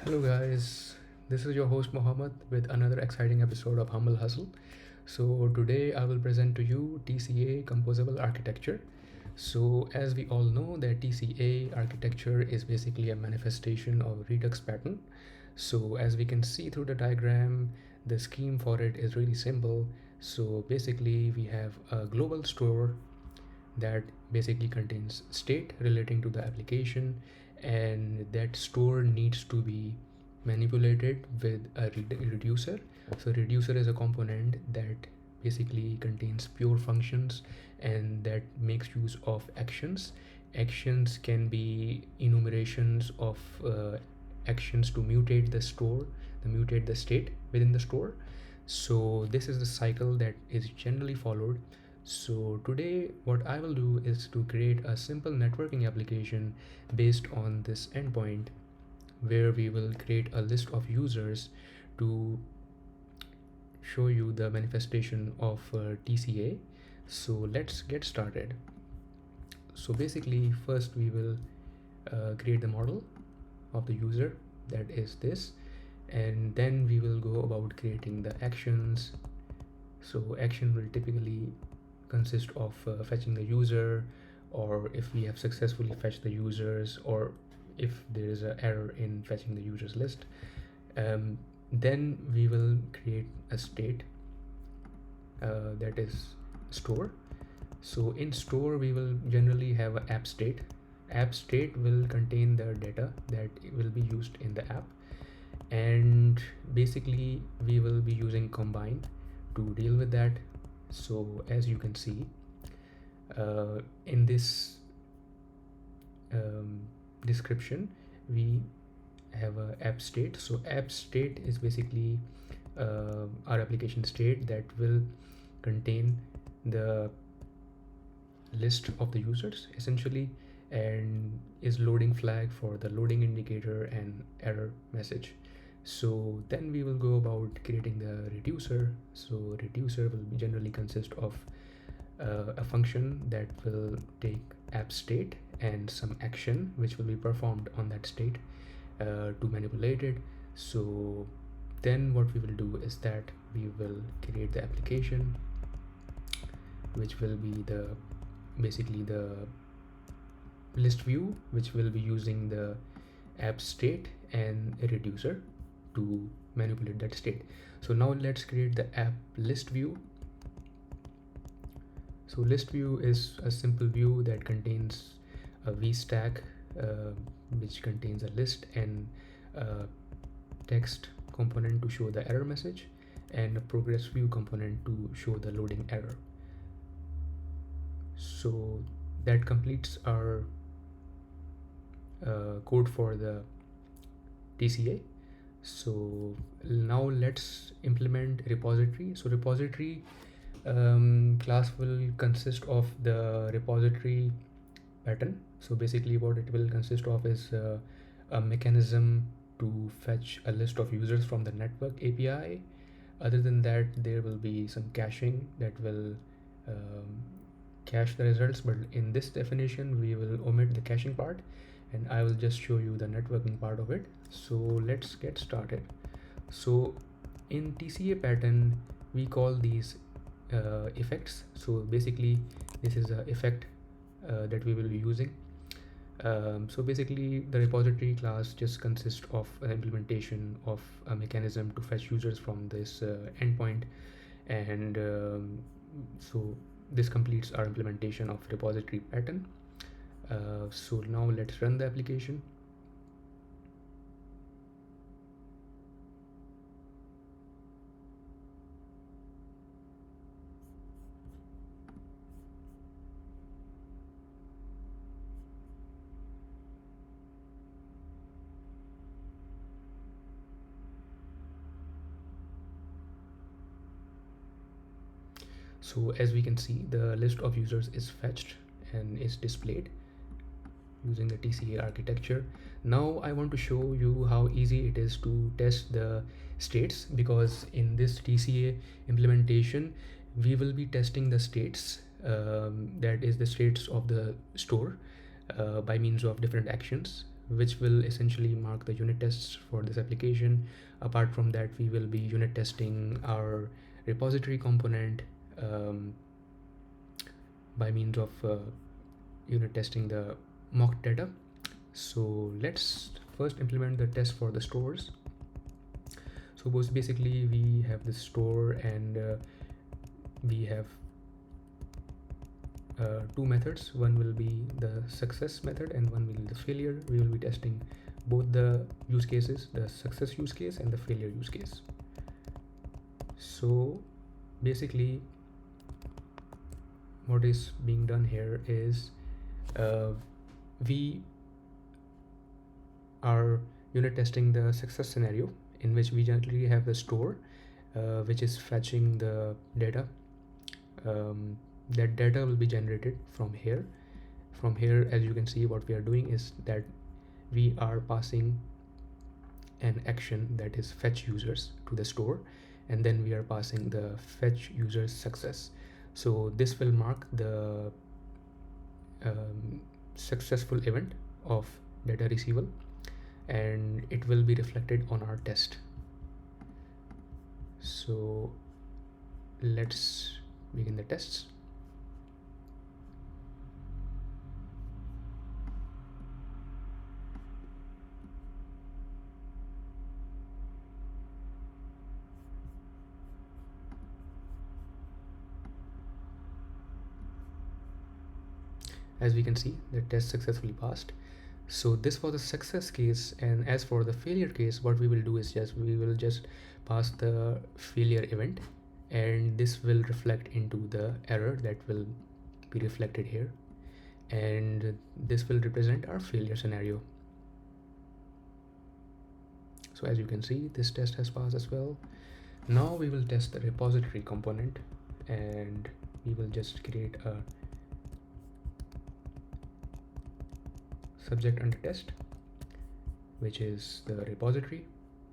Hello, guys. This is your host Mohammed with another exciting episode of Humble Hustle. So, today I will present to you TCA composable architecture. So, as we all know, that TCA architecture is basically a manifestation of Redux pattern. So, as we can see through the diagram, the scheme for it is really simple. So, basically, we have a global store that basically contains state relating to the application, and that store needs to be manipulated with a reducer. So reducer is a component that basically contains pure functions and that makes use of actions. Actions can be enumerations of actions to mutate the store, to mutate the state within the store. So this is the cycle that is generally followed. So today what I will do is to create a simple networking application based on this endpoint, where we will create a list of users to show you the manifestation of TCA. So let's get started. So basically first we will create the model of the user, that is this, and then we will go about creating the actions. So action will typically consist of fetching the user, or if we have successfully fetched the users, or if there is an error in fetching the users list. Then we will create a state that is store. So in store we will generally have an app state. App state will contain the data that will be used in the app, and basically we will be using combine to deal with that. So as you can see in this description, we have a app state. So app state is basically our application state that will contain the list of the users essentially, and is loading flag for the loading indicator and error message. So then we will go about creating the reducer. So reducer will generally consist of a function that will take app state and some action which will be performed on that state to manipulate it. So then what we will do is that we will create the application, which will be the basically the list view, which will be using the app state and a reducer to manipulate that state. So now let's create the app list view. So list view is a simple view that contains a vstack which contains a list and a text component to show the error message, and a progress view component to show the loading error. So that completes our code for the TCA. So now let's implement repository. So repository class will consist of the repository pattern. So basically what it will consist of is a mechanism to fetch a list of users from the network API. Other than that, there will be some caching that will cache the results, but in this definition we will omit the caching part, and I will just show you the networking part of it. So let's get started. So in TCA pattern we call these effects. So basically this is a effect that we will be using. So basically the repository class just consists of an implementation of a mechanism to fetch users from this endpoint, and so this completes our implementation of repository pattern. So now let's run the application. So as we can see, the list of users is fetched and is displayed using the TCA architecture. Now I want to show you how easy it is to test the states, because in this TCA implementation we will be testing the states, that is the states of the store by means of different actions which will essentially mark the unit tests for this application. Apart from that, we will be unit testing our repository component by means of unit testing the mock data. So let's first implement the test for the stores. So basically we have this store, and we have two methods. One will be the success method and one will be the failure. We will be testing both the use cases, the success use case and the failure use case. So basically what is being done here is we are unit testing the success scenario, in which we generally have the store which is fetching the data. That data will be generated from here. From here, as you can see, what we are doing is that we are passing an action that is fetch users to the store, and then we are passing the fetch users success. So this will mark the successful event of data retrieval, and it will be reflected on our test. So let's begin the tests. As we can see, the test successfully passed. So this was the success case, and as for the failure case, what we will do is we will just pass the failure event, and this will reflect into the error that will be reflected here, and this will represent our failure scenario. So as you can see, this test has passed as well. Now we will test the repository component, and we will just create a subject under test, which is the repository,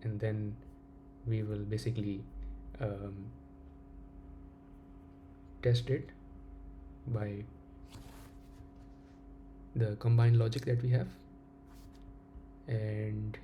and then we will basically test it by the combined logic that we have, and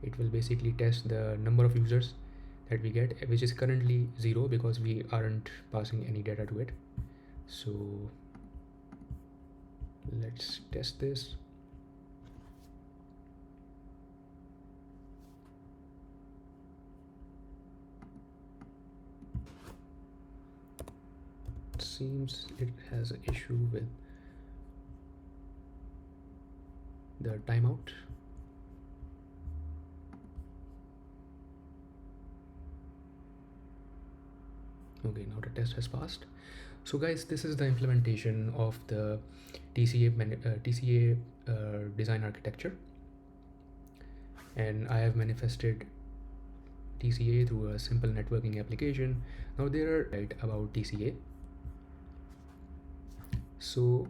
it will basically test the number of users that we get, which is currently 0 because we aren't passing any data to it. So let's test this. Seems it has an issue with the timeout. Okay, now the test has passed. So guys, this is the implementation of the TCA design architecture, and I have manifested TCA through a simple networking application. Now there are right about TCA. So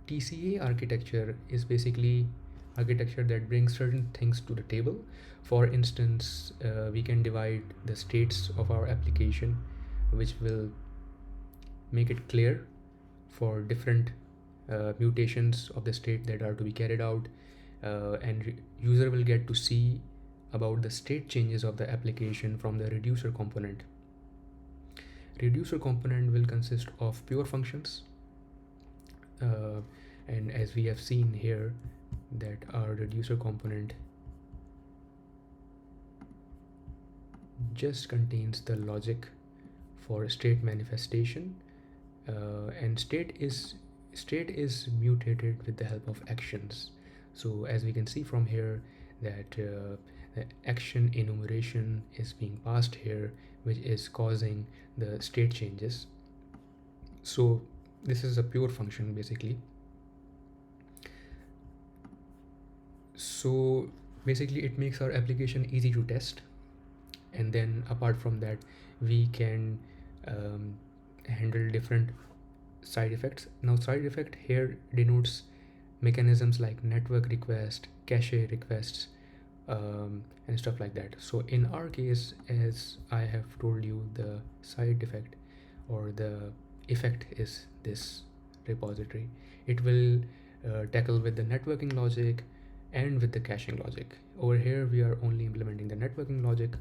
TCA architecture is basically architecture that brings certain things to the table. For instance, we can divide the states of our application, which will make it clear for different mutations of the state that are to be carried out, and user will get to see about the state changes of the application from the reducer component. Reducer component will consist of pure functions, and as we have seen here, that our reducer component just contains the logic for state manifestation, and state is mutated with the help of actions. So as we can see from here, that the action enumeration is being passed here, which is causing the state changes. So this is a pure function basically. So basically it makes our application easy to test, and then apart from that, we can handle different side effects. Now side effect here denotes mechanisms like network request, cache requests, and stuff like that. So in our case, as I have told you, the side effect or the effect is this repository. It will tackle with the networking logic and with the caching logic. Over here we are only implementing the networking logic,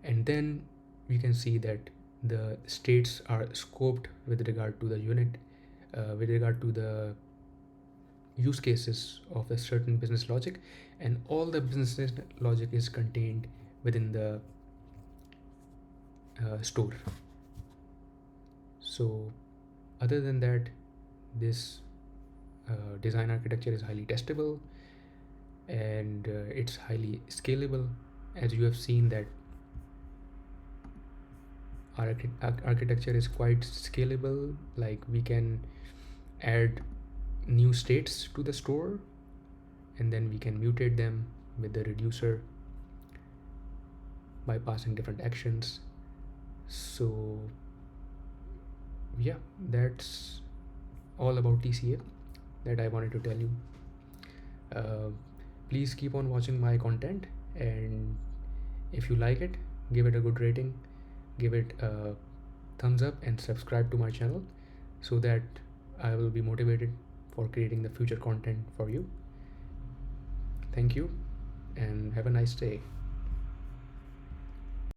and then we can see that the states are scoped with regard to the unit, with regard to the use cases of a certain business logic, and all the business logic is contained within the store. So other than that, this design architecture is highly testable, and it's highly scalable. As you have seen that our architecture is quite scalable. Like, we can add new states to the store, and then we can mutate them with the reducer by passing different actions. So yeah, that's all about TCA that I wanted to tell you. Please keep on watching my content, and if you like it, give it a good rating, give it a thumbs up, and subscribe to my channel so that I will be motivated for creating the future content for you. Thank you, and have a nice day.